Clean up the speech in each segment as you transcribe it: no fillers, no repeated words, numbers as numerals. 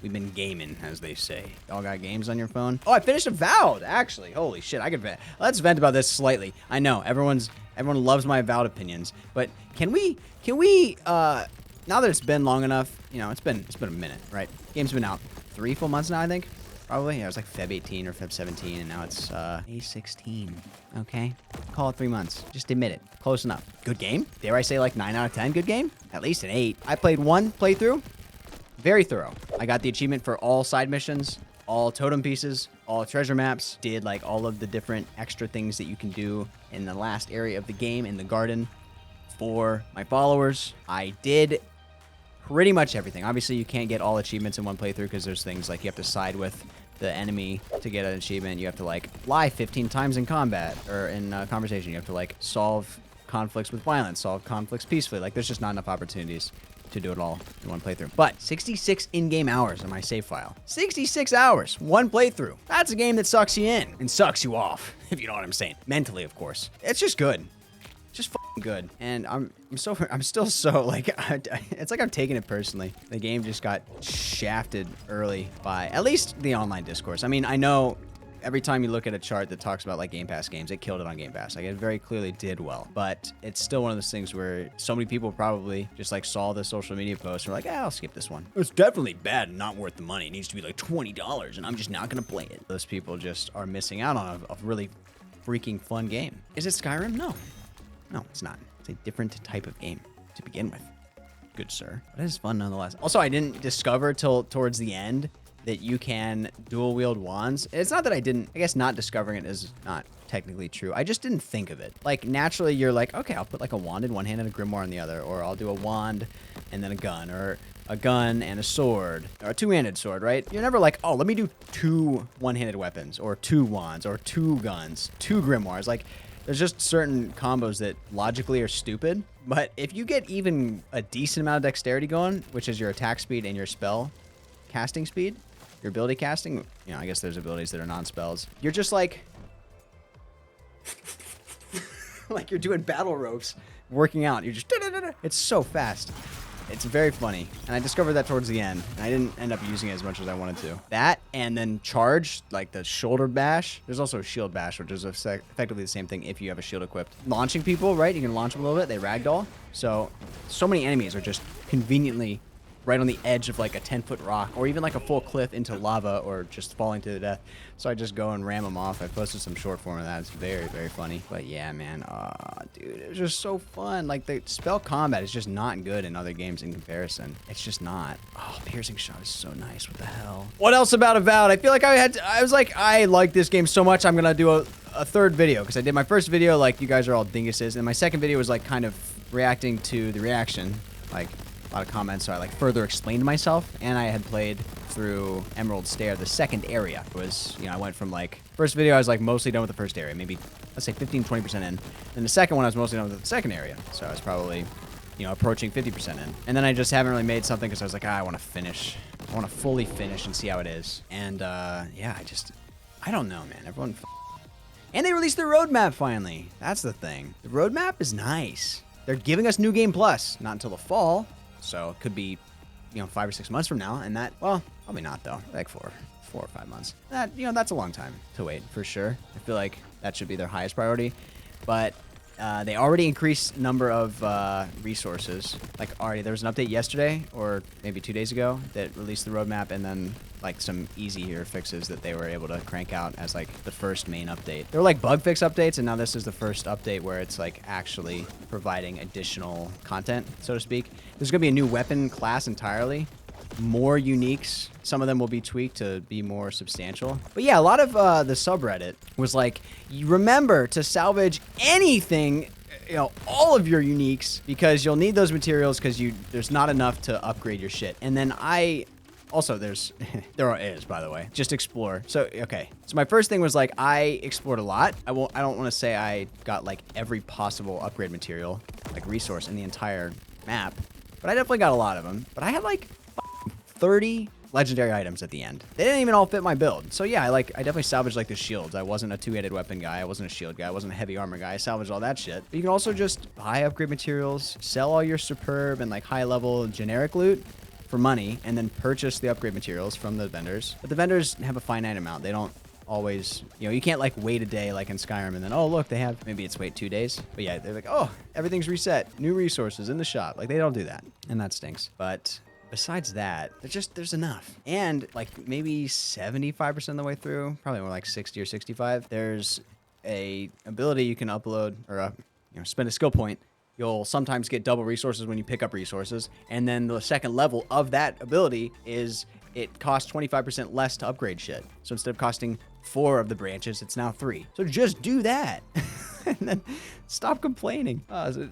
We've been gaming, as they say. Y'all got games on your phone? Oh, I finished Avowed, actually. Holy shit, I could vent. Let's vent about this slightly. I know, everyone loves my Avowed opinions, but can we, now that it's been long enough, you know, it's been a minute, right? Game's been out 3 full months now, I think. Probably. Yeah, it was like Feb 18 or Feb 17, and now it's May 16. Okay? Call it 3 months. Just admit it. Close enough. Good game? Dare I say like 9 out of 10 good game? At least an 8. I played 1 playthrough. Very thorough. I got the achievement for all side missions, all totem pieces, all treasure maps, did like all of the different extra things that you can do in the last area of the game in the garden for my followers. I did pretty much everything. Obviously, you can't get all achievements in one playthrough because there's things like you have to side with the enemy to get an achievement. You have to like lie 15 times in combat or in conversation. You have to like solve conflicts with violence, solve conflicts peacefully. Like there's just not enough opportunities to do it all in one playthrough. But 66 in-game hours in my save file. 66 hours, 1 playthrough. That's a game that sucks you in and sucks you off, if you know what I'm saying. Mentally, of course. It's just good. Just f***ing good. And I'm still so like, it's like I'm taking it personally. The game just got shafted early by at least the online discourse. I mean, I know every time you look at a chart that talks about like Game Pass games, it killed it on Game Pass. Like it very clearly did well, but it's still one of those things where so many people probably just like saw the social media post and were like, I'll skip this one. It's definitely bad and not worth the money. It needs to be like $20 and I'm just not going to play it. Those people just are missing out on a really freaking fun game. Is it Skyrim? No, it's not. It's a different type of game to begin with. Good sir. But it is fun nonetheless. Also, I didn't discover till towards the end that you can dual wield wands. It's not that I didn't, I guess not discovering it is not technically true. I just didn't think of it. Like naturally you're like, okay, I'll put like a wand in one hand and a grimoire in the other, or I'll do a wand and then a gun, or a gun and a sword, or a two-handed sword, right? You're never like, oh, let me do 2 one-handed weapons, or 2 wands, or 2 guns, 2 grimoires. Like there's just certain combos that logically are stupid. But if you get even a decent amount of dexterity going, which is your attack speed and your spell casting speed, your ability casting, you know, I guess there's abilities that are non-spells. You're just like, like you're doing battle ropes, working out. You're just, it's so fast. It's very funny. And I discovered that towards the end. And I didn't end up using it as much as I wanted to. That, and then charge, like the shoulder bash. There's also a shield bash, which is effectively the same thing if you have a shield equipped. Launching people, right? You can launch them a little bit. They ragdoll. So many enemies are just conveniently right on the edge of like a 10-foot rock, or even like a full cliff into lava, or just falling to the death. So I just go and ram them off. I posted some short form of that. It's very, very funny. But yeah, man, dude, it was just so fun. Like the spell combat is just not good in other games in comparison. It's just not. Oh, piercing shot is so nice. What the hell? What else about Avowed? I feel like I was like, I like this game so much, I'm gonna do a 3rd video, because I did my first video like you guys are all dinguses, and my second video was like kind of reacting to the reaction, like a lot of comments, so I like further explained myself. And I had played through Emerald Stair, the 2nd area. It was, you know, I went from like, first video I was like mostly done with the 1st area, maybe let's say 15-20% in. And the second one I was mostly done with the 2nd area, so I was probably, you know, approaching 50% in. And then I just haven't really made something because I was like, I want to finish. I want to fully finish and see how it is. And yeah, I don't know, man. Everyone. And they released their roadmap finally. That's the thing. The roadmap is nice. They're giving us New Game Plus, not until the fall. So it could be, you know, 5 or 6 months from now. And that, well, probably not though. Like 4 or 5 months. That, you know, that's a long time to wait for sure. I feel like that should be their highest priority. But they already increased number of resources. Like already, there was an update yesterday or maybe 2 days ago that released the roadmap, and then like some easier fixes that they were able to crank out as like the first main update. They were like bug fix updates, and now this is the first update where it's like actually providing additional content, so to speak. There's gonna be a new weapon class entirely. More uniques. Some of them will be tweaked to be more substantial. But yeah, a lot of the subreddit was like, you remember to salvage anything, you know, all of your uniques, because you'll need those materials because there's not enough to upgrade your shit. And then also there is, by the way, just explore. So, okay. So my first thing was like, I explored a lot. I don't want to say I got like every possible upgrade material, like resource in the entire map, but I definitely got a lot of them. But I had like 30 legendary items at the end. They didn't even all fit my build. So yeah, I definitely salvaged like the shields. I wasn't a 2-handed weapon guy. I wasn't a shield guy. I wasn't a heavy armor guy. I salvaged all that shit. But you can also just buy upgrade materials, sell all your superb and like high level generic loot, for money and then purchase the upgrade materials from the vendors. But the vendors have a finite amount. They don't always, you can't like wait a day like in Skyrim and then, oh, look, they have, maybe it's wait 2 days. But yeah, they're like, oh, everything's reset. New resources in the shop. Like they don't do that. And that stinks. But besides that, there's enough. And like maybe 75% of the way through, probably more like 60 or 65, there's a ability you can upload or spend a skill point. You'll sometimes get double resources when you pick up resources. And then the second level of that ability is it costs 25% less to upgrade shit. So instead of costing 4 of the branches, it's now 3. So just do that. And then stop complaining.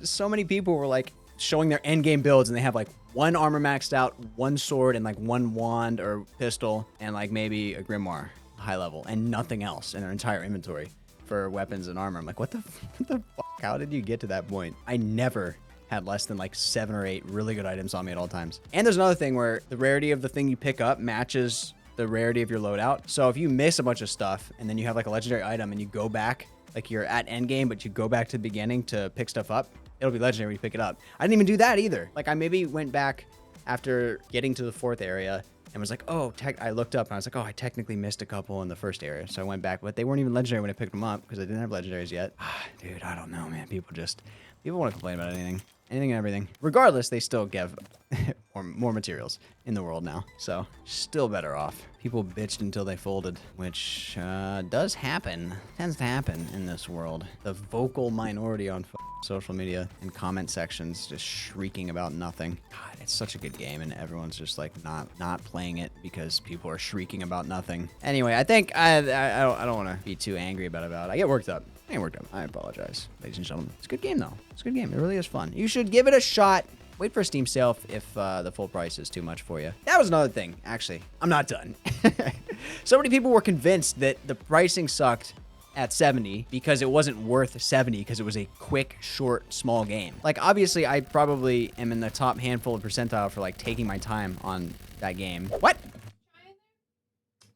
So many people were like showing their end game builds and they have like 1 armor maxed out, 1 sword, and like 1 wand or pistol, and like maybe a grimoire high level, and nothing else in their entire inventory for weapons and armor. I'm like, what the fuck? How did you get to that point? I never had less than like 7 or 8 really good items on me at all times. And there's another thing where the rarity of the thing you pick up matches the rarity of your loadout. So if you miss a bunch of stuff and then you have like a legendary item and you go back, like you're at end game, but you go back to the beginning to pick stuff up, it'll be legendary when you pick it up. I didn't even do that either. Like I maybe went back after getting to the 4th area and was like, oh, I looked up and I was like, oh, I technically missed a couple in the 1st area. So I went back, but they weren't even legendary when I picked them up because I didn't have legendaries yet. Dude, I don't know, man. People want to complain about anything and everything. Regardless, they still give more materials in the world now. So still better off. People bitched until they folded, which does happen, tends to happen in this world. The vocal minority on social media and comment sections just shrieking about nothing. God, it's such a good game and everyone's just like not playing it because people are shrieking about nothing. Anyway, I think I don't want to be too angry about it. I get worked up. I ain't worked up. I apologize, ladies and gentlemen. It's a good game though. It's a good game. It really is fun. You should give it a shot. Wait for a Steam sale if the full price is too much for you. That was another thing, actually. I'm not done. So many people were convinced that the pricing sucked at 70 because it wasn't worth 70 because it was a quick, short, small game. Like, obviously, I probably am in the top handful of percentile for, like, taking my time on that game. What?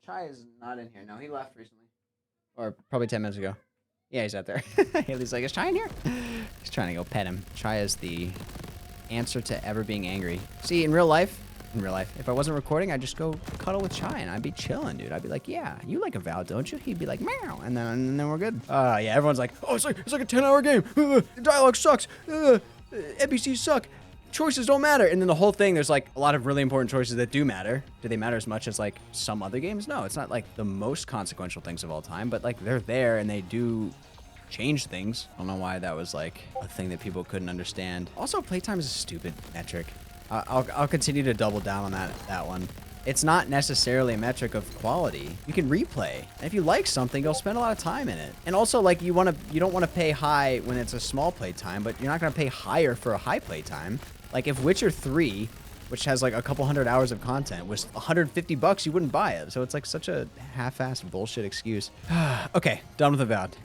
Chai is not in here. No, he left recently. Or probably 10 minutes ago. Yeah, he's out there. Haley's like, is Chai in here? He's trying to go pet him. Chai is the answer to ever being angry. See, in real life, if I wasn't recording, I'd just go cuddle with Chai and I'd be chilling, dude. I'd be like, yeah, you like Avowed, don't you? He'd be like, meow, and then we're good. Yeah, everyone's like, oh, it's like a 10-hour game. The dialogue sucks. NPCs suck. Choices don't matter. And then the whole thing, there's like a lot of really important choices that do matter. Do they matter as much as like some other games? No, it's not like the most consequential things of all time, but like they're there and they do change things. I don't know why that was like a thing that people couldn't understand. Also, playtime is a stupid metric. I'll continue to double down on that one. It's not necessarily a metric of quality. You can replay. And if you like something, you'll spend a lot of time in it. And also, like, you don't want to pay high when it's a small playtime, but you're not going to pay higher for a high playtime. Like, if Witcher 3, which has like a couple hundred hours of content, was $150, you wouldn't buy it. So it's like such a half-assed bullshit excuse. Okay, done with Avowed.